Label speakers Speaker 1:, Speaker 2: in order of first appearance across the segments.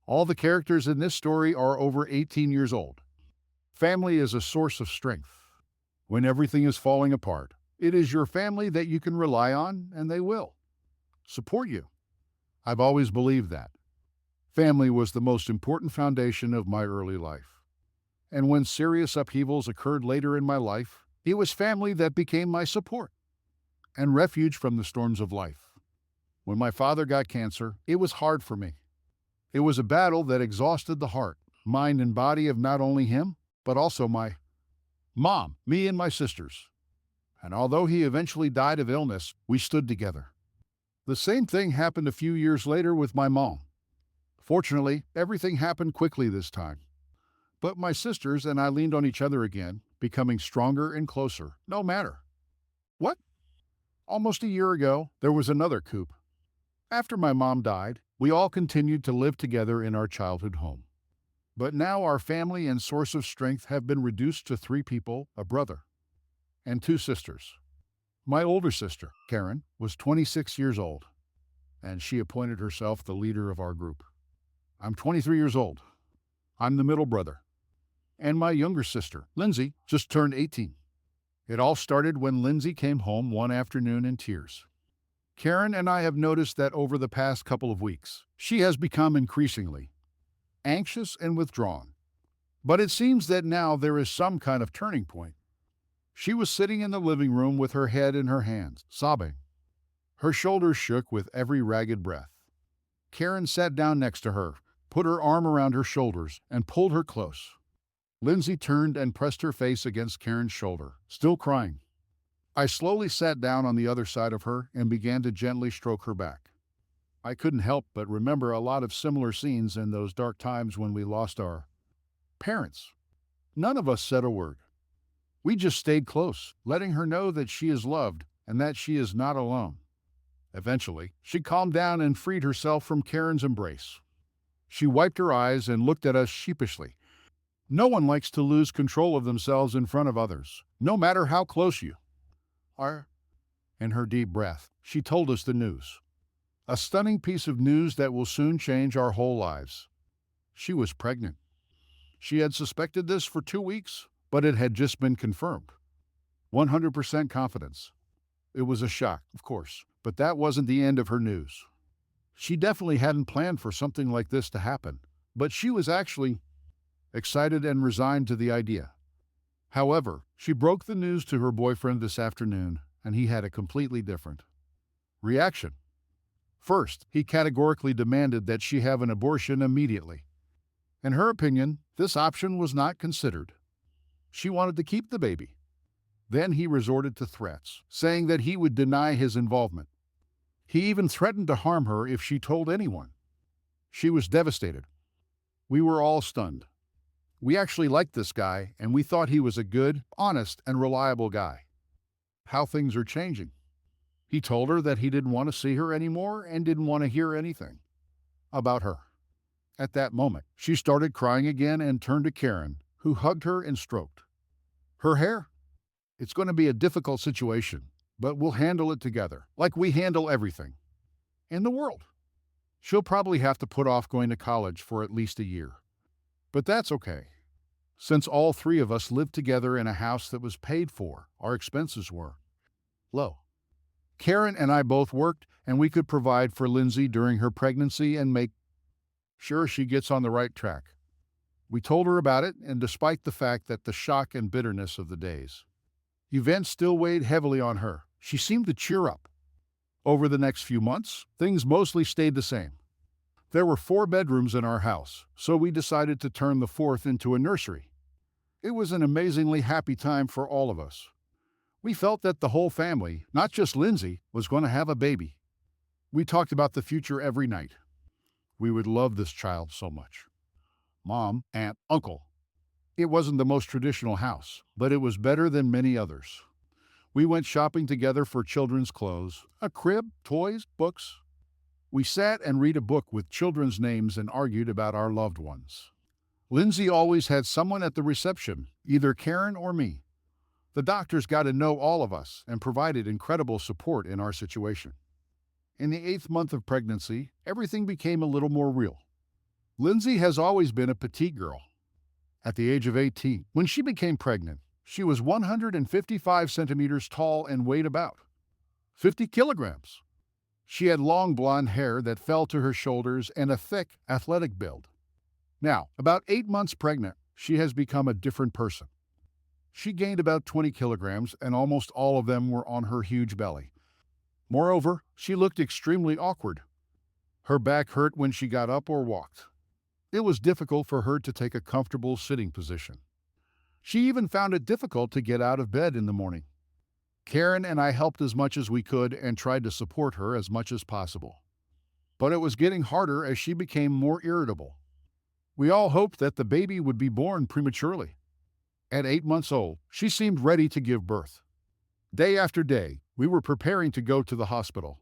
Speaker 1: All the characters in this story are over 18 years old. Family is a source of strength. When everything is falling apart, it is your family that you can rely on, and they will support you. I've always believed that. Family was the most important foundation of my early life. And when serious upheavals occurred later in my life, it was family that became my support and refuge from the storms of life. When my father got cancer, it was hard for me. It was a battle that exhausted the heart, mind, and body of not only him, but also my mom, me, and my sisters. And although he eventually died of illness, we stood together. The same thing happened a few years later with my mom. Fortunately, everything happened quickly this time. But my sisters and I leaned on each other again, becoming stronger and closer, no matter what. Almost a year ago, there was another coup. After my mom died, we all continued to live together in our childhood home. But now our family and source of strength have been reduced to three people, a brother, and two sisters. My older sister, Karen, was 26 years old, and she appointed herself the leader of our group. I'm 23 years old. I'm the middle brother. And my younger sister, Lindsay, just turned 18. It all started when Lindsay came home one afternoon in tears. Karen and I have noticed that over the past couple of weeks, she has become increasingly anxious and withdrawn. But it seems that now there is some kind of turning point. She was sitting in the living room with her head in her hands, sobbing. Her shoulders shook with every ragged breath. Karen sat down next to her, put her arm around her shoulders, and pulled her close. Lindsay turned and pressed her face against Karen's shoulder, still crying. I slowly sat down on the other side of her and began to gently stroke her back. I couldn't help but remember a lot of similar scenes in those dark times when we lost our parents. None of us said a word. We just stayed close, letting her know that she is loved and that she is not alone. Eventually, she calmed down and freed herself from Karen's embrace. She wiped her eyes and looked at us sheepishly. No one likes to lose control of themselves in front of others, no matter how close you are. In her deep breath, she told us the news. A stunning piece of news that will soon change our whole lives. She was pregnant. She had suspected this for 2 weeks, but it had just been confirmed. 100% confidence. It was a shock, of course, but that wasn't the end of her news. She definitely hadn't planned for something like this to happen, but she was actually excited and resigned to the idea. However, she broke the news to her boyfriend this afternoon, and he had a completely different reaction. First, he categorically demanded that she have an abortion immediately. In her opinion, this option was not considered. She wanted to keep the baby. Then he resorted to threats, saying that he would deny his involvement. He even threatened to harm her if she told anyone. She was devastated. We were all stunned. We actually liked this guy, and we thought he was a good, honest, and reliable guy. How things are changing. He told her that he didn't want to see her anymore and didn't want to hear anything about her. At that moment, she started crying again and turned to Karen, who hugged her and stroked her hair. It's going to be a difficult situation, but we'll handle it together, like we handle everything in the world. She'll probably have to put off going to college for at least a year. But that's okay. Since all three of us lived together in a house that was paid for, our expenses were low. Karen and I both worked, and we could provide for Lindsay during her pregnancy and make sure she gets on the right track. We told her about it, and despite the fact that the shock and bitterness of the days, events still weighed heavily on her, she seemed to cheer up. Over the next few months, things mostly stayed the same. There were 4 bedrooms in our house, so we decided to turn the 4th into a nursery. It was an amazingly happy time for all of us. We felt that the whole family, not just Lindsay, was going to have a baby. We talked about the future every night. We would love this child so much. Mom, aunt, uncle. It wasn't the most traditional house, but it was better than many others. We went shopping together for children's clothes, a crib, toys, books. We sat and read a book with children's names and argued about our loved ones. Lindsay always had someone at the reception, either Karen or me. The doctors got to know all of us and provided incredible support in our situation. In the 8th month of pregnancy, everything became a little more real. Lindsay has always been a petite girl. At the age of 18, when she became pregnant, she was 155 centimeters tall and weighed about 50 kilograms. She had long blonde hair that fell to her shoulders and a thick, athletic build. Now, about 8 months pregnant, she has become a different person. She gained about 20 kilograms, and almost all of them were on her huge belly. Moreover, she looked extremely awkward. Her back hurt when she got up or walked. It was difficult for her to take a comfortable sitting position. She even found it difficult to get out of bed in the morning. Karen and I helped as much as we could and tried to support her as much as possible. But it was getting harder as she became more irritable. We all hoped that the baby would be born prematurely. At 8 months old, she seemed ready to give birth. Day after day, we were preparing to go to the hospital.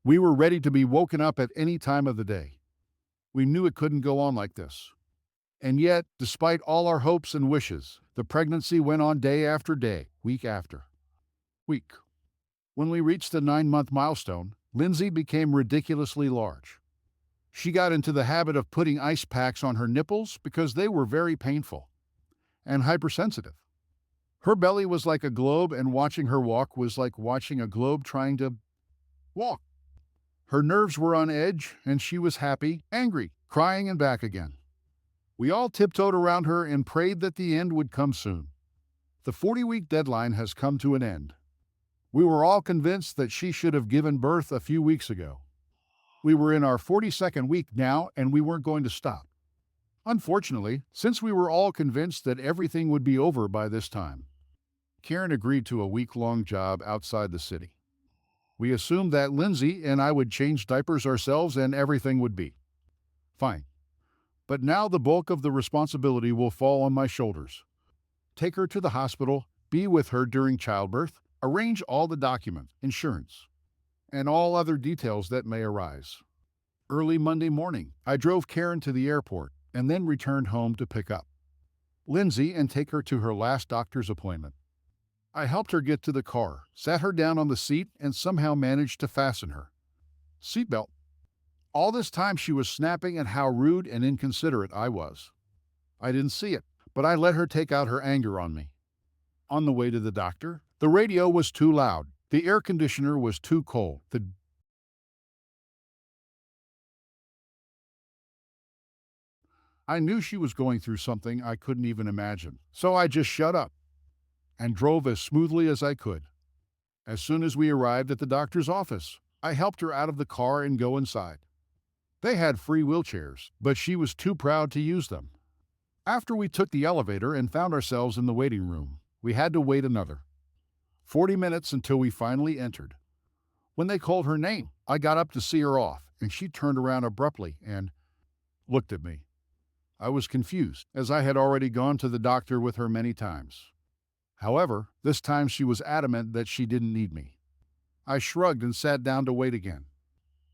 Speaker 1: We were ready to be woken up at any time of the day. We knew it couldn't go on like this. And yet, despite all our hopes and wishes, the pregnancy went on day after day, week after week. When we reached the 9-month milestone, Lindsay became ridiculously large. She got into the habit of putting ice packs on her nipples because they were very painful and hypersensitive. Her belly was like a globe, and watching her walk was like watching a globe trying to walk. Her nerves were on edge, and she was happy, angry, crying, and back again. We all tiptoed around her and prayed that the end would come soon. The 40-week deadline has come to an end. We were all convinced that she should have given birth a few weeks ago. We were in our 42nd week now, and we weren't going to stop. Unfortunately, since we were all convinced that everything would be over by this time, Karen agreed to a week-long job outside the city. We assumed that Lindsay and I would change diapers ourselves and everything would be fine. But now the bulk of the responsibility will fall on my shoulders. Take her to the hospital, be with her during childbirth, arrange all the documents, insurance, and all other details that may arise. Early Monday morning, I drove Karen to the airport and then returned home to pick up Lindsay and take her to her last doctor's appointment. I helped her get to the car, sat her down on the seat, and somehow managed to fasten her seatbelt. All this time she was snapping at how rude and inconsiderate I was. I didn't see it, but I let her take out her anger on me. On the way to the doctor, the radio was too loud, the air conditioner was too cold, I knew she was going through something I couldn't even imagine, so I just shut up and drove as smoothly as I could. As soon as we arrived at the doctor's office, I helped her out of the car and go inside. They had free wheelchairs, but she was too proud to use them. After we took the elevator and found ourselves in the waiting room, we had to wait another 40 minutes until we finally entered. When they called her name, I got up to see her off, and she turned around abruptly and looked at me. I was confused, as I had already gone to the doctor with her many times. However, this time she was adamant that she didn't need me. I shrugged and sat down to wait again.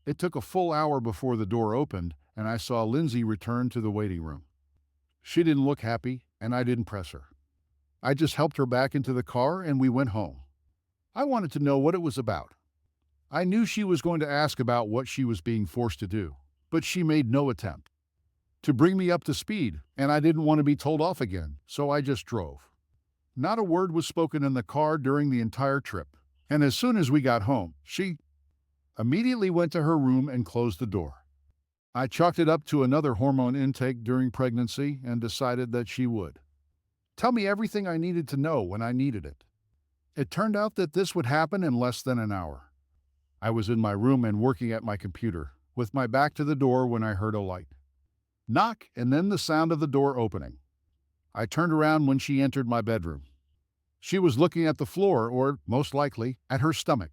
Speaker 1: It took a full hour before the door opened, and I saw Lindsay return to the waiting room. She didn't look happy, and I didn't press her. I just helped her back into the car, and we went home. I wanted to know what it was about. I knew she was going to ask about what she was being forced to do, but she made no attempt to bring me up to speed, and I didn't want to be told off again, so I just drove. Not a word was spoken in the car during the entire trip, and as soon as we got home, she immediately went to her room and closed the door. I chalked it up to another hormone intake during pregnancy and decided that she would tell me everything I needed to know when I needed it. It turned out that this would happen in less than an hour. I was in my room and working at my computer, with my back to the door when I heard a light knock and then the sound of the door opening. I turned around when she entered my bedroom. She was looking at the floor, or, most likely, at her stomach.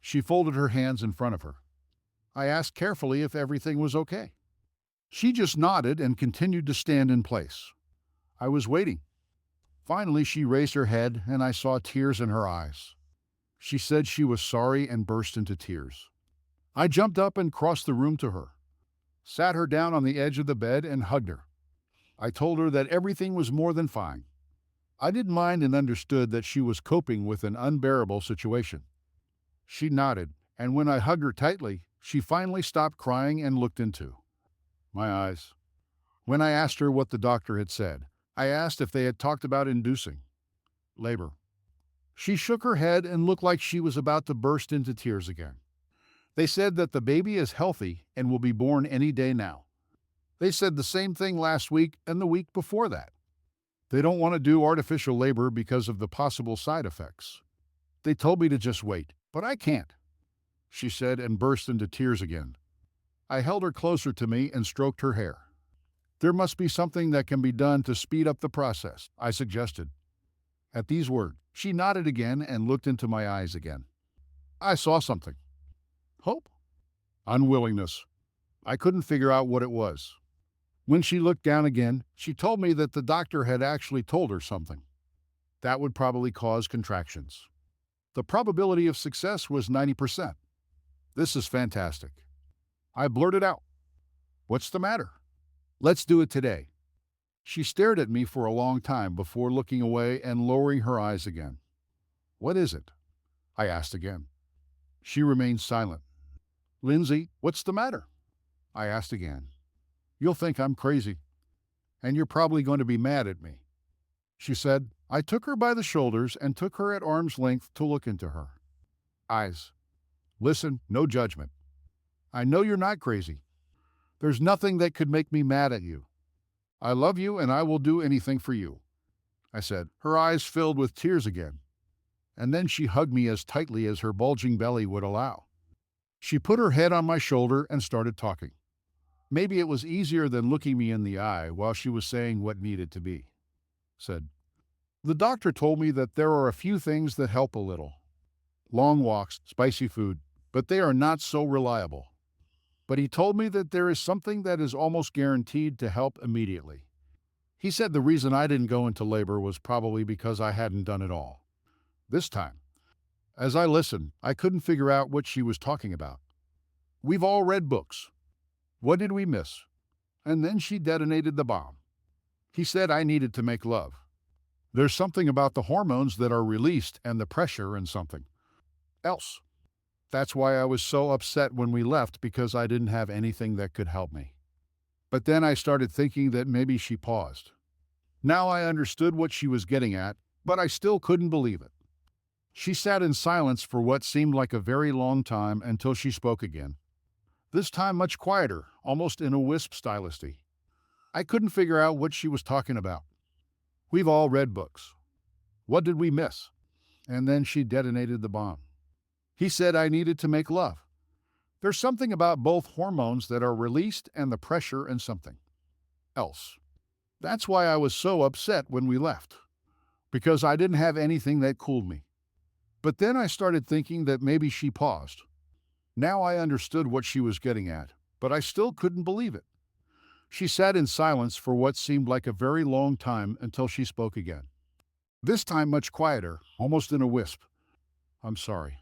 Speaker 1: She folded her hands in front of her. I asked carefully if everything was okay. She just nodded and continued to stand in place. I was waiting. Finally, she raised her head, and I saw tears in her eyes. She said she was sorry and burst into tears. I jumped up and crossed the room to her, sat her down on the edge of the bed, and hugged her. I told her that everything was more than fine. I didn't mind and understood that she was coping with an unbearable situation. She nodded, and when I hugged her tightly, she finally stopped crying and looked into My eyes. When I asked her what the doctor had said, I asked if they had talked about inducing labor. She shook her head and looked like she was about to burst into tears again. They said that the baby is healthy and will be born any day now. They said the same thing last week and the week before that. They don't want to do artificial labor because of the possible side effects. They told me to just wait, but I can't, she said and burst into tears again. I held her closer to me and stroked her hair. There must be something that can be done to speed up the process, I suggested. At these words, she nodded again and looked into my eyes again. I saw something. Hope? Unwillingness. I couldn't figure out what it was. When she looked down again, she told me that the doctor had actually told her something. That would probably cause contractions. The probability of success was 90%. This is fantastic. I blurted out, "What's the matter? Let's do it today." She stared at me for a long time before looking away and lowering her eyes again. "What is it?" I asked again. She remained silent. "Lindsay, what's the matter?" I asked again. "You'll think I'm crazy, and you're probably going to be mad at me," she said. I took her by the shoulders and took her at arm's length to look into her eyes. "Listen, no judgment. I know you're not crazy. There's nothing that could make me mad at you. I love you and I will do anything for you," I said. Her eyes filled with tears again, and then she hugged me as tightly as her bulging belly would allow. She put her head on my shoulder and started talking. Maybe it was easier than looking me in the eye while she was saying what needed to be said. "The doctor told me that there are a few things that help a little. Long walks, spicy food, but they are not so reliable. But he told me that there is something that is almost guaranteed to help immediately. He said the reason I didn't go into labor was probably because I hadn't done it all. This time." As I listened, I couldn't figure out what she was talking about. We've all read books. What did we miss? And then she detonated the bomb. He said I needed to make love. There's something about the hormones that are released and the pressure and something else. That's why I was so upset when we left, because I didn't have anything that could help me. But then I started thinking that maybe she paused. Now I understood what she was getting at, but I still couldn't believe it. She sat in silence for what seemed like a very long time until she spoke again. This time much quieter, almost in a wisp stylisty. I couldn't figure out what she was talking about. We've all read books. What did we miss? And then she detonated the bomb. He said I needed to make love. There's something about both hormones that are released and the pressure and something else. That's why I was so upset when we left, because I didn't have anything that cooled me. But then I started thinking that maybe she paused. Now I understood what she was getting at, but I still couldn't believe it. She sat in silence for what seemed like a very long time until she spoke again. This time much quieter, almost in a wisp. "I'm sorry.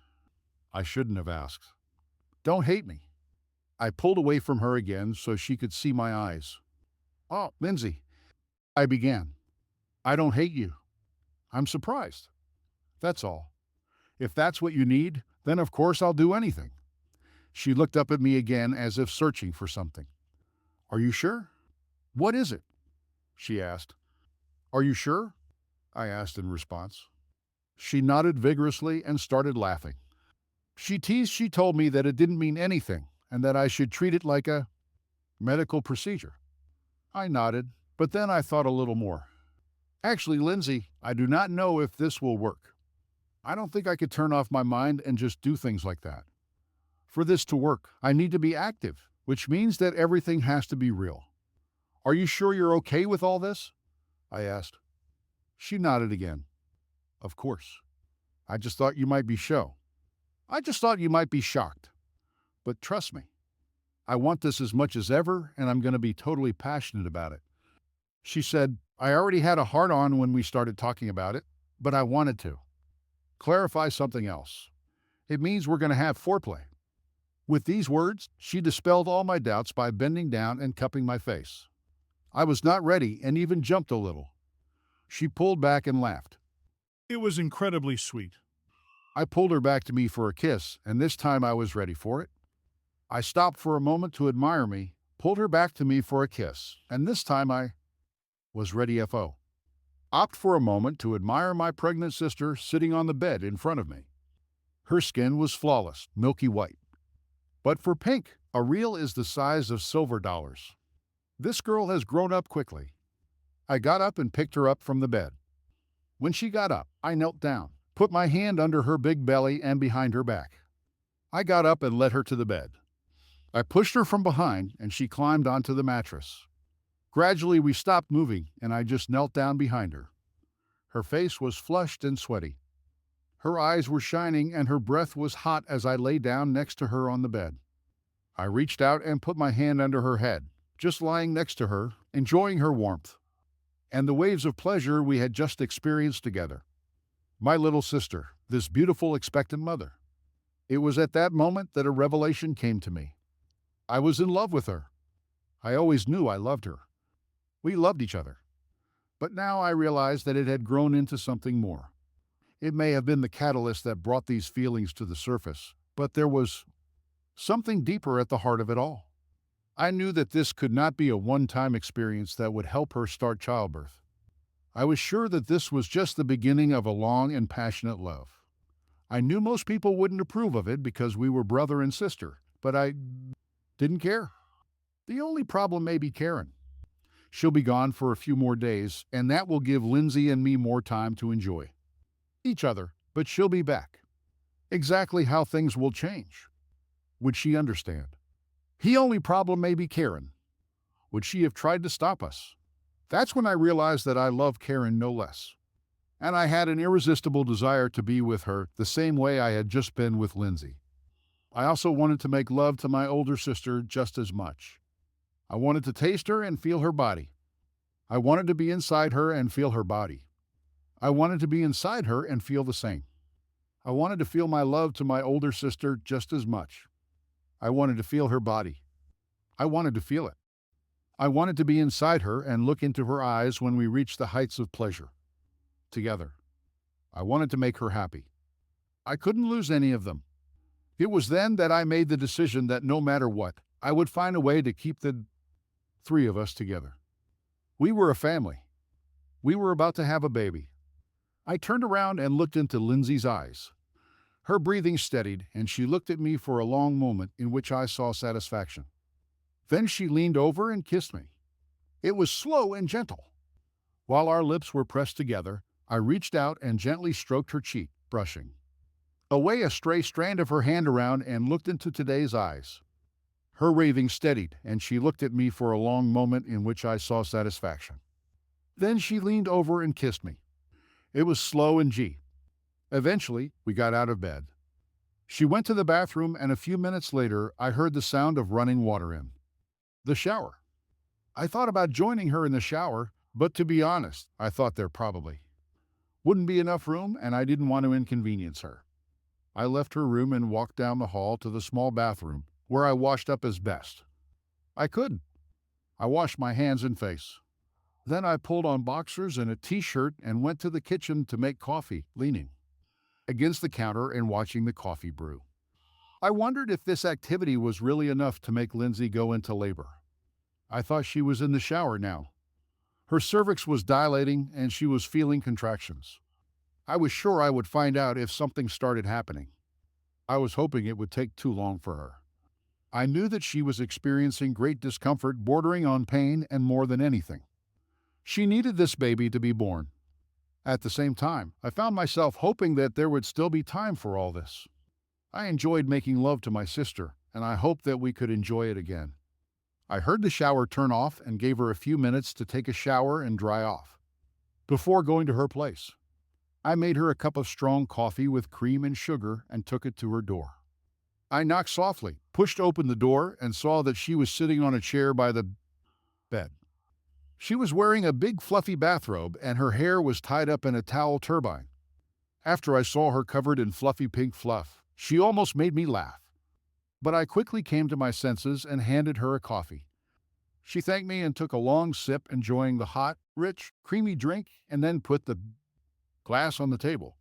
Speaker 1: I shouldn't have asked. Don't hate me." I pulled away from her again so she could see my eyes. "Oh, Lindsay," I began. "I don't hate you. I'm surprised. That's all. If that's what you need, then of course I'll do anything." She looked up at me again as if searching for something. "Are you sure?" "What is it?" she asked. "Are you sure?" I asked in response. She nodded vigorously and started laughing. She told me that it didn't mean anything and that I should treat it like a medical procedure. I nodded, but then I thought a little more. "Actually, Lindsay, I do not know if this will work. I don't think I could turn off my mind and just do things like that. For this to work, I need to be active, which means that everything has to be real. Are you sure you're okay with all this?" I asked. She nodded again. "Of course. I just thought you might be shocked. But trust me, I want this as much as ever, and I'm going to be totally passionate about it." She said, "I already had a hard-on when we started talking about it, but I wanted to clarify something else. It means we're going to have foreplay." With these words, she dispelled all my doubts by bending down and cupping my face. I was not ready and even jumped a little. She pulled back and laughed. It was incredibly sweet. I pulled her back to me for a kiss, and this time I was ready for it. I stopped for a moment to admire me, pulled her back to me for a kiss, and this time I was ready FO. Opt for a moment to admire my pregnant sister sitting on the bed in front of me. Her skin was flawless, milky white. But for Pink, a reel is the size of silver dollars. This girl has grown up quickly. I got up and picked her up from the bed. When she got up, I knelt down, put my hand under her big belly and behind her back. I got up and led her to the bed. I pushed her from behind, and she climbed onto the mattress. Gradually, we stopped moving, and I just knelt down behind her. Her face was flushed and sweaty. Her eyes were shining, and her breath was hot as I lay down next to her on the bed. I reached out and put my hand under her head, just lying next to her, enjoying her warmth and the waves of pleasure we had just experienced together. My little sister, this beautiful expectant mother. It was at that moment that a revelation came to me. I was in love with her. I always knew I loved her. We loved each other. But now I realized that it had grown into something more. It may have been the catalyst that brought these feelings to the surface, but there was something deeper at the heart of it all. I knew that this could not be a one-time experience that would help her start childbirth. I was sure that this was just the beginning of a long and passionate love. I knew most people wouldn't approve of it because we were brother and sister, but I didn't care. The only problem may be Karen. She'll be gone for a few more days, and that will give Lindsay and me more time to enjoy each other, but she'll be back. Exactly how things will change. Would she understand? The only problem may be Karen. Would she have tried to stop us? That's when I realized that I loved Karen no less. And I had an irresistible desire to be with her the same way I had just been with Lindsay. I also wanted to make love to my older sister just as much. I wanted to taste her and feel her body. I wanted to be inside her and feel her body. I wanted to be inside her and feel the same. I wanted to feel my love to my older sister just as much. I wanted to feel her body. I wanted to feel it. I wanted to be inside her and look into her eyes when we reached the heights of pleasure. Together. I wanted to make her happy. I couldn't lose any of them. It was then that I made the decision that no matter what, I would find a way to keep the three of us together. We were a family. We were about to have a baby. I turned around and looked into Lindsay's eyes. Her breathing steadied, and she looked at me for a long moment in which I saw satisfaction. Then she leaned over and kissed me. It was slow and gentle. While our lips were pressed together, I reached out and gently stroked her cheek, brushing away a stray strand of her hand around and looked into today's eyes. Her breathing steadied, and she looked at me for a long moment in which I saw satisfaction. Then she leaned over and kissed me. It was slow and G. Eventually, we got out of bed. She went to the bathroom, and a few minutes later, I heard the sound of running water in the shower. I thought about joining her in the shower, but to be honest, I thought there probably wouldn't be enough room, and I didn't want to inconvenience her. I left her room and walked down the hall to the small bathroom, where I washed up as best I could. I washed my hands and face. Then I pulled on boxers and a t-shirt and went to the kitchen to make coffee, leaning against the counter and watching the coffee brew. I wondered if this activity was really enough to make Lindsay go into labor. I thought she was in the shower now. Her cervix was dilating and she was feeling contractions. I was sure I would find out if something started happening. I was hoping it would take too long for her. I knew that she was experiencing great discomfort bordering on pain, and more than anything, she needed this baby to be born. At the same time, I found myself hoping that there would still be time for all this. I enjoyed making love to my sister, and I hoped that we could enjoy it again. I heard the shower turn off and gave her a few minutes to take a shower and dry off before going to her place. I made her a cup of strong coffee with cream and sugar and took it to her door. I knocked softly, pushed open the door, and saw that she was sitting on a chair by the bed. She was wearing a big fluffy bathrobe, and her hair was tied up in a towel turbine. After I saw her covered in fluffy pink fluff, she almost made me laugh. But I quickly came to my senses and handed her a coffee. She thanked me and took a long sip, enjoying the hot, rich, creamy drink, and then put the glass on the table.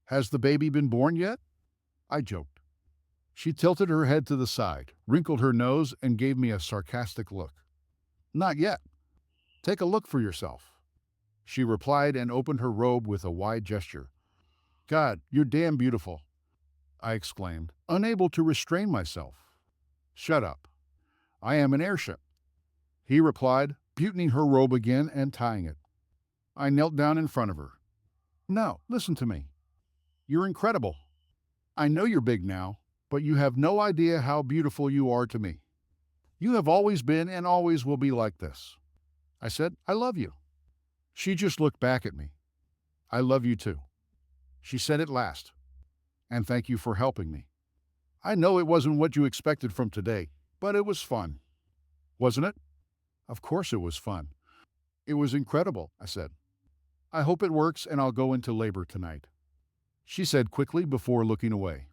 Speaker 1: "Has the baby been born yet?" I joked. She tilted her head to the side, wrinkled her nose, and gave me a sarcastic look. Not yet. Take a look for yourself, she replied and opened her robe with a wide gesture. God, you're damn beautiful, I exclaimed, unable to restrain myself. Shut up. I am an airship, he replied, buttoning her robe again and tying it. I knelt down in front of her. No, listen to me. You're incredible. I know you're big now, but you have no idea how beautiful you are to me. You have always been and always will be like this. I said, I love you. She just looked back at me. I love you too. She said at last. And thank you for helping me. I know it wasn't what you expected from today, but it was fun. Wasn't it? Of course it was fun. It was incredible, I said. I hope it works and I'll go into labor tonight, she said quickly before looking away.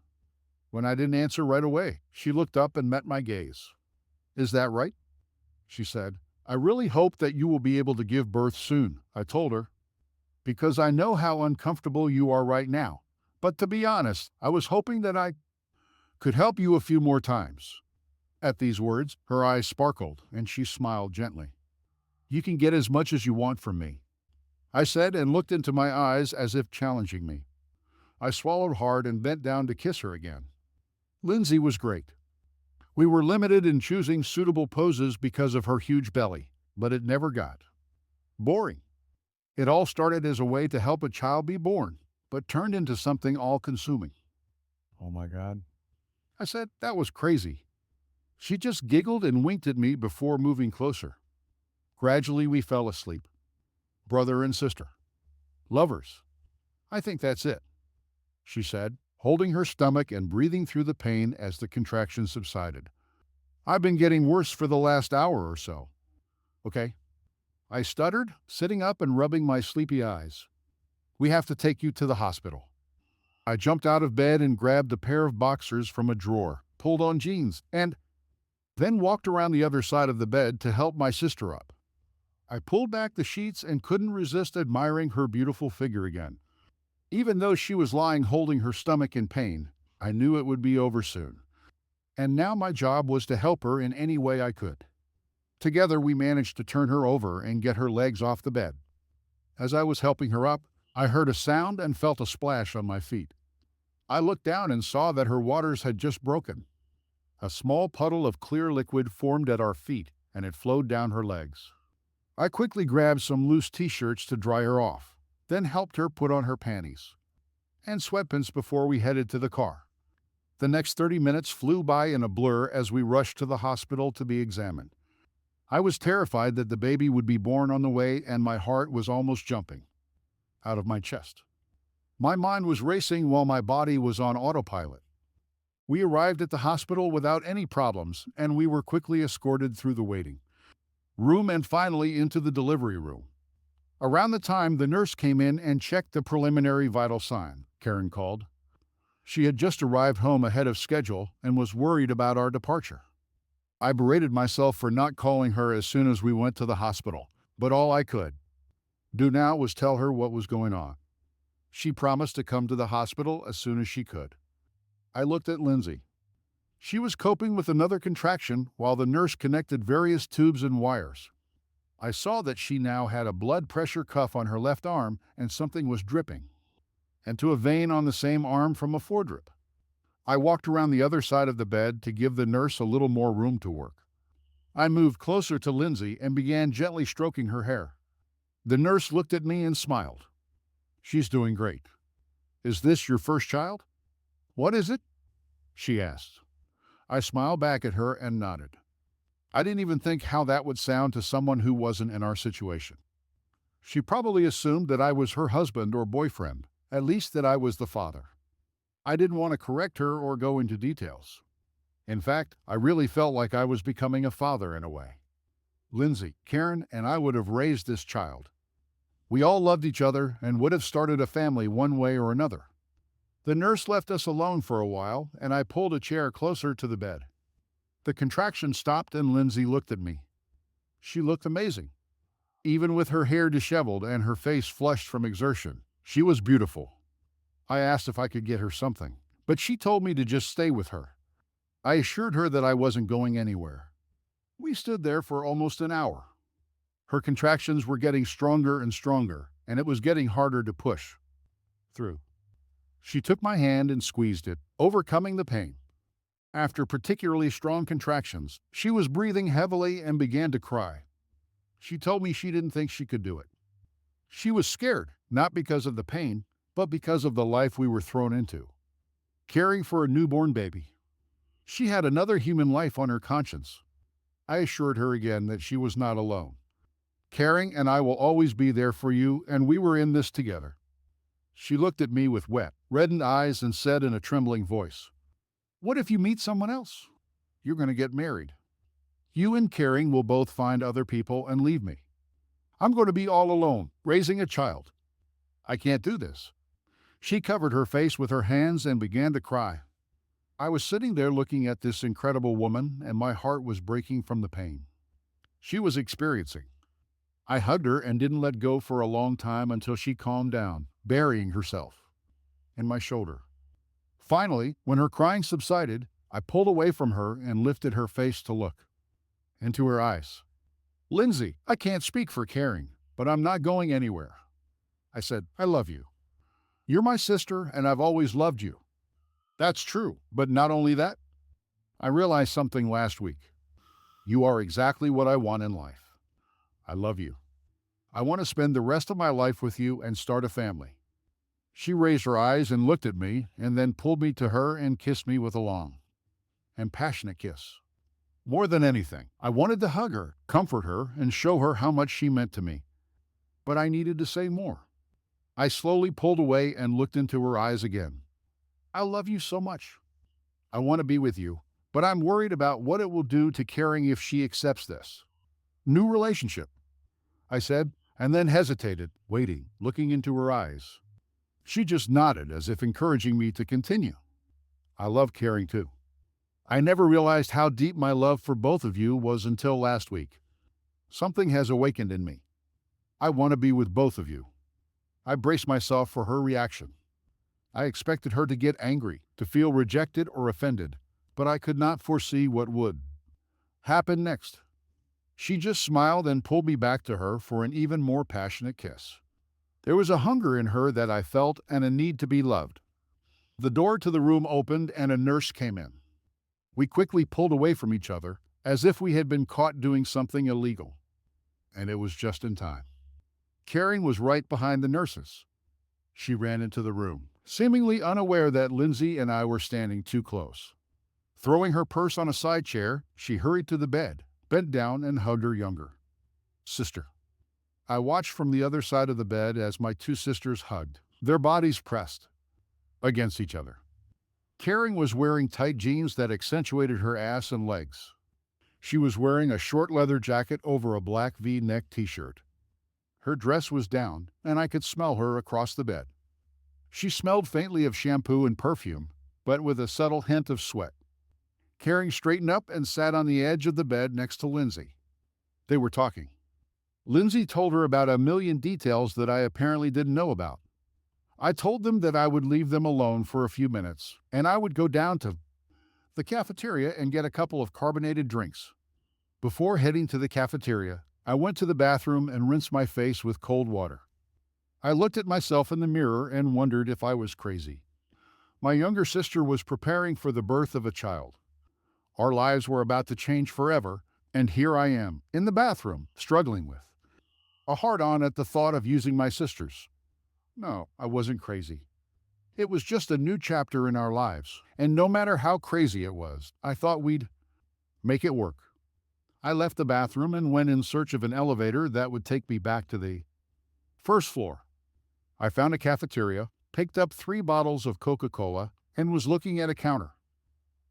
Speaker 1: When I didn't answer right away, she looked up and met my gaze. Is that right? She said. I really hope that you will be able to give birth soon, I told her, because I know how uncomfortable you are right now. But to be honest, I was hoping that I could help you a few more times. At these words, her eyes sparkled and she smiled gently. You can get as much as you want from me, I said and looked into my eyes as if challenging me. I swallowed hard and bent down to kiss her again. Lindsay was great. We were limited in choosing suitable poses because of her huge belly, but it never got boring. It all started as a way to help a child be born, but turned into something all-consuming. Oh my God. I said, that was crazy. She just giggled and winked at me before moving closer. Gradually, we fell asleep. Brother and sister. Lovers. I think that's it, she said, holding her stomach and breathing through the pain as the contractions subsided. I've been getting worse for the last hour or so. Okay? I stuttered, sitting up and rubbing my sleepy eyes. We have to take you to the hospital. I jumped out of bed and grabbed a pair of boxers from a drawer, pulled on jeans, and then walked around the other side of the bed to help my sister up. I pulled back the sheets and couldn't resist admiring her beautiful figure again. Even though she was lying holding her stomach in pain, I knew it would be over soon. And now my job was to help her in any way I could. Together we managed to turn her over and get her legs off the bed. As I was helping her up, I heard a sound and felt a splash on my feet. I looked down and saw that her waters had just broken. A small puddle of clear liquid formed at our feet, and it flowed down her legs. I quickly grabbed some loose t-shirts to dry her off, then helped her put on her panties and sweatpants before we headed to the car. The next 30 minutes flew by in a blur as we rushed to the hospital to be examined. I was terrified that the baby would be born on the way, and my heart was almost jumping out of my chest. My mind was racing while my body was on autopilot. We arrived at the hospital without any problems, and we were quickly escorted through the waiting room and finally into the delivery room. Around the time the nurse came in and checked the preliminary vital sign, Karen called. She had just arrived home ahead of schedule and was worried about our departure. I berated myself for not calling her as soon as we went to the hospital, but all I could do now was tell her what was going on. She promised to come to the hospital as soon as she could. I looked at Lindsay. She was coping with another contraction while the nurse connected various tubes and wires. I saw that she now had a blood pressure cuff on her left arm and something was dripping, and to a vein on the same arm from a foredrip. I walked around the other side of the bed to give the nurse a little more room to work. I moved closer to Lindsay and began gently stroking her hair. The nurse looked at me and smiled. She's doing great. Is this your first child? What is it? She asked. I smiled back at her and nodded. I didn't even think how that would sound to someone who wasn't in our situation. She probably assumed that I was her husband or boyfriend, at least that I was the father. I didn't want to correct her or go into details. In fact, I really felt like I was becoming a father in a way. Lindsay, Karen, and I would have raised this child. We all loved each other and would have started a family one way or another. The nurse left us alone for a while, and I pulled a chair closer to the bed. The contraction stopped and Lindsay looked at me. She looked amazing. Even with her hair disheveled and her face flushed from exertion, she was beautiful. I asked if I could get her something, but she told me to just stay with her. I assured her that I wasn't going anywhere. We stood there for almost an hour. Her contractions were getting stronger and stronger, and it was getting harder to push through. She took my hand and squeezed it, overcoming the pain. After particularly strong contractions, she was breathing heavily and began to cry. She told me she didn't think she could do it. She was scared, not because of the pain, but because of the life we were thrown into. Caring for a newborn baby. She had another human life on her conscience. I assured her again that she was not alone. Caring and I will always be there for you, and we were in this together. She looked at me with wet, reddened eyes and said in a trembling voice, "What if you meet someone else? You're going to get married. You and Caring will both find other people and leave me. I'm going to be all alone, raising a child. I can't do this." She covered her face with her hands and began to cry. I was sitting there looking at this incredible woman, and my heart was breaking from the pain she was experiencing. I hugged her and didn't let go for a long time until she calmed down, burying herself in my shoulder. Finally, when her crying subsided, I pulled away from her and lifted her face to look into her eyes. "Lindsay, I can't speak for Caring, but I'm not going anywhere." I said, "I love you. You're my sister, and I've always loved you." "That's true, but not only that. I realized something last week. You are exactly what I want in life. I love you. I want to spend the rest of my life with you and start a family." She raised her eyes and looked at me, and then pulled me to her and kissed me with a long and passionate kiss. More than anything, I wanted to hug her, comfort her, and show her how much she meant to me. But I needed to say more. I slowly pulled away and looked into her eyes again. "I love you so much. I want to be with you, but I'm worried about what it will do to Caring if she accepts this new relationship," I said, and then hesitated, waiting, looking into her eyes. She just nodded as if encouraging me to continue. "I love Caring too. I never realized how deep my love for both of you was until last week. Something has awakened in me. I want to be with both of you." I braced myself for her reaction. I expected her to get angry, to feel rejected or offended, but I could not foresee what would happen next. She just smiled and pulled me back to her for an even more passionate kiss. There was a hunger in her that I felt and a need to be loved. The door to the room opened and a nurse came in. We quickly pulled away from each other, as if we had been caught doing something illegal. And it was just in time. Caring was right behind the nurses. She ran into the room, seemingly unaware that Lindsay and I were standing too close. Throwing her purse on a side chair, she hurried to the bed, bent down and hugged her younger sister. I watched from the other side of the bed as my two sisters hugged, their bodies pressed against each other. Caring was wearing tight jeans that accentuated her ass and legs. She was wearing a short leather jacket over a black V-neck t-shirt. Her dress was down, and I could smell her across the bed. She smelled faintly of shampoo and perfume, but with a subtle hint of sweat. Caring straightened up and sat on the edge of the bed next to Lindsay. They were talking. Lindsay told her about a million details that I apparently didn't know about. I told them that I would leave them alone for a few minutes, and I would go down to the cafeteria and get a couple of carbonated drinks. Before heading to the cafeteria, I went to the bathroom and rinsed my face with cold water. I looked at myself in the mirror and wondered if I was crazy. My younger sister was preparing for the birth of a child. Our lives were about to change forever, and here I am, in the bathroom, struggling with a hard-on at the thought of using my sisters. No, I wasn't crazy. It was just a new chapter in our lives, and no matter how crazy it was, I thought we'd make it work. I left the bathroom and went in search of an elevator that would take me back to the first floor. I found a cafeteria, picked up 3 bottles of Coca-Cola, and was looking at a counter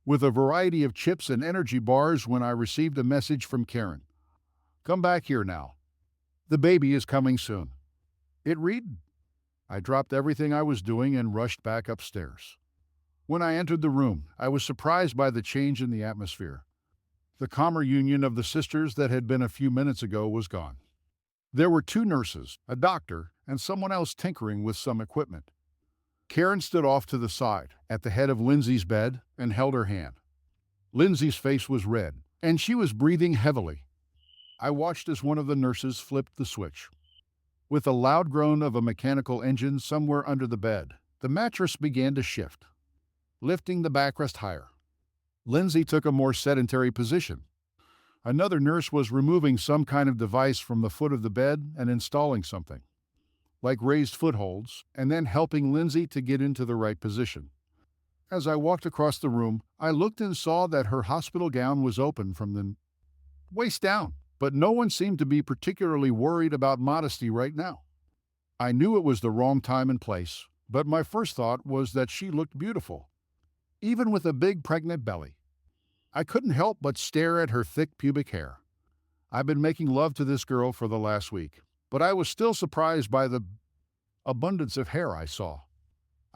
Speaker 1: with a variety of chips and energy bars when I received a message from Karen. "Come back here now. The baby is coming soon." It read. I dropped everything I was doing and rushed back upstairs. When I entered the room, I was surprised by the change in the atmosphere. The calmer union of the sisters that had been a few minutes ago was gone. There were 2 nurses, a doctor, and someone else tinkering with some equipment. Karen stood off to the side, at the head of Lindsay's bed, and held her hand. Lindsay's face was red, and she was breathing heavily. I watched as one of the nurses flipped the switch. With a loud groan of a mechanical engine somewhere under the bed, the mattress began to shift, lifting the backrest higher. Lindsay took a more sedentary position. Another nurse was removing some kind of device from the foot of the bed and installing something, like raised footholds, and then helping Lindsay to get into the right position. As I walked across the room, I looked and saw that her hospital gown was open from the waist down, but no one seemed to be particularly worried about modesty right now. I knew it was the wrong time and place, but my first thought was that she looked beautiful, even with a big pregnant belly. I couldn't help but stare at her thick pubic hair. I've been making love to this girl for the last week, but I was still surprised by the abundance of hair I saw.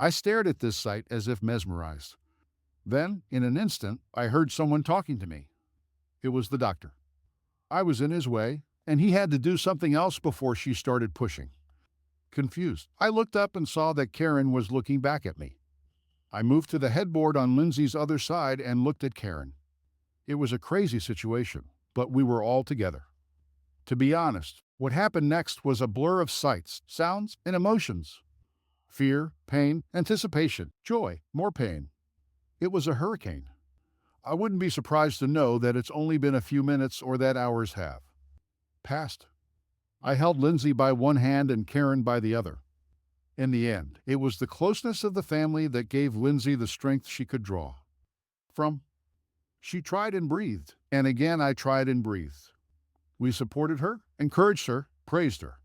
Speaker 1: I stared at this sight as if mesmerized. Then, in an instant, I heard someone talking to me. It was the doctor. I was in his way, and he had to do something else before she started pushing. Confused, I looked up and saw that Karen was looking back at me. I moved to the headboard on Lindsay's other side and looked at Karen. It was a crazy situation, but we were all together. To be honest, what happened next was a blur of sights, sounds, and emotions. Fear, pain, anticipation, joy, more pain. It was a hurricane. I wouldn't be surprised to know that it's only been a few minutes or that hours have passed. I held Lindsay by one hand and Karen by the other. In the end, it was the closeness of the family that gave Lindsay the strength she could draw from. She tried and breathed, and again I tried and breathed. We supported her, encouraged her, praised her.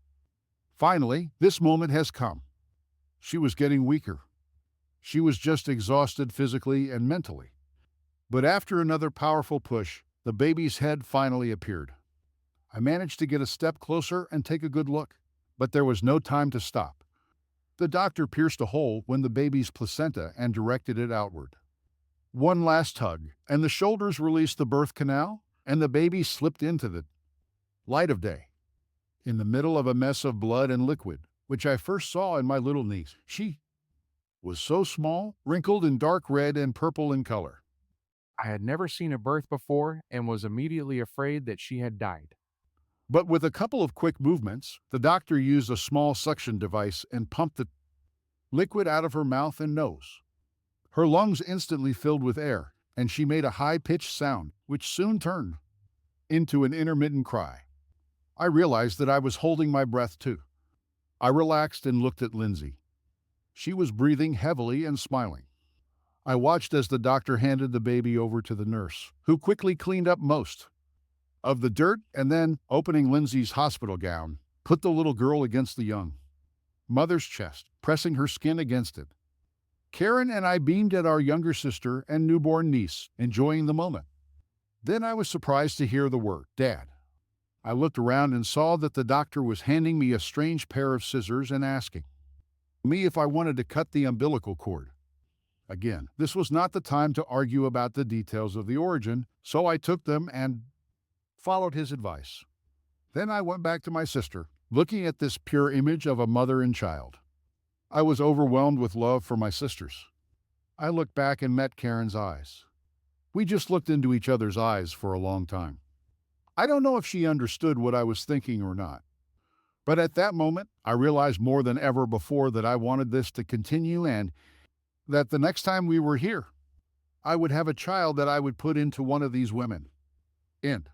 Speaker 1: Finally, this moment has come. She was getting weaker. She was just exhausted physically and mentally. But after another powerful push, the baby's head finally appeared. I managed to get a step closer and take a good look, but there was no time to stop. The doctor pierced a hole in the baby's placenta and directed it outward. One last tug, and the shoulders released the birth canal, and the baby slipped into the light of day. In the middle of a mess of blood and liquid, which I first saw in my little niece, she was so small, wrinkled and dark red and purple in color.
Speaker 2: I had never seen a birth before and was immediately afraid that she had died.
Speaker 1: But with a couple of quick movements, the doctor used a small suction device and pumped the liquid out of her mouth and nose. Her lungs instantly filled with air, and she made a high-pitched sound, which soon turned into an intermittent cry. I realized that I was holding my breath too. I relaxed and looked at Lindsay. She was breathing heavily and smiling. I watched as the doctor handed the baby over to the nurse, who quickly cleaned up most of the dirt and then, opening Lindsay's hospital gown, put the little girl against the young mother's chest, pressing her skin against it. Karen and I beamed at our younger sister and newborn niece, enjoying the moment. Then I was surprised to hear the word, Dad. I looked around and saw that the doctor was handing me a strange pair of scissors and asking me if I wanted to cut the umbilical cord. Again, this was not the time to argue about the details of the origin, so I took them and followed his advice. Then I went back to my sister, looking at this pure image of a mother and child. I was overwhelmed with love for my sisters. I looked back and met Karen's eyes. We just looked into each other's eyes for a long time. I don't know if she understood what I was thinking or not. But at that moment, I realized more than ever before that I wanted this to continue and that the next time we were here, I would have a child that I would put into one of these women. End.